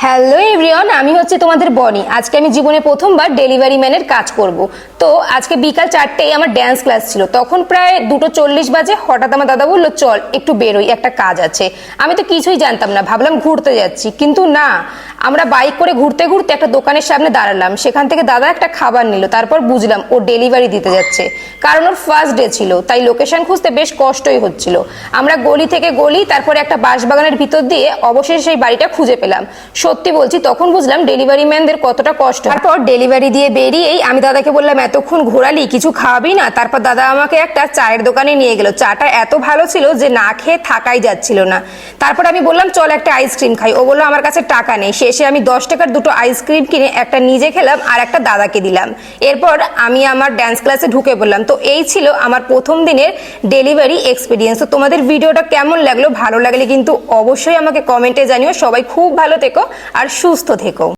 Hello everyone, আমি হচ্ছে তোমাদের বনি। আজকে আমি জীবনে প্রথমবার ডেলিভারি ম্যানের কাজ করব। তো আজকে বিকাল 4টেয় আমার ড্যান্স ক্লাস ছিল। তখন প্রায় 2:40 বাজে। হঠাৎ আমার দাদা বললো চল একটু বেরোই, একটা কাজ আছে। আমি তো কিছুই জানতাম না, ভাবলাম ঘুরতে যাচ্ছি, কিন্তু না, আমরা বাইক করে ঘুরতে ঘুরতে একটা দোকানের সামনে দাঁড়ালাম। সেখান থেকে দাদা একটা খাবার নিল। তারপর বুঝলাম ও ডেলিভারি দিতে যাচ্ছে, কারণ ওর ফার্স্ট ডে ছিল, তাই লোকেশন খুঁজতে বেশ কষ্টই হচ্ছিল। আমরা গলি থেকে গলি, তারপরে একটা বাঁশবাগানের ভিতর দিয়ে অবশেষে সেই বাড়িটা খুঁজে পেলাম। সত্যি বলছি, তখন বুঝলাম ডেলিভারি ম্যানদের কতটা কষ্ট। তারপর ডেলিভারি দিয়ে বেরিয়েই আমি দাদাকে বললাম, এতক্ষণ ঘোরালি, কিছু খাওয়াবি না? তারপর দাদা আমাকে একটা চায়ের দোকানে নিয়ে গেল। চাটা এত ভালো ছিল যে না খেয়ে থাকাই যাচ্ছিল না। তারপর আমি বললাম চল একটা আইসক্রিম খাই। ও বললো আমার কাছে টাকা নেই। শেষে আমি 10 টাকার দুটো আইসক্রিম কিনে একটা নিজে খেলাম আর একটা দাদাকে দিলাম। এরপর আমি আমার ড্যান্স ক্লাসে ঢুকে পড়লাম। তো এই ছিল আমার প্রথম দিনের ডেলিভারি এক্সপিরিয়েন্স। তো তোমাদের ভিডিওটা কেমন লাগলো? ভালো লাগলে কিন্তু অবশ্যই আমাকে কমেন্টে জানিও। সবাই খুব ভালো থেকো আর সুস্থ থেকো।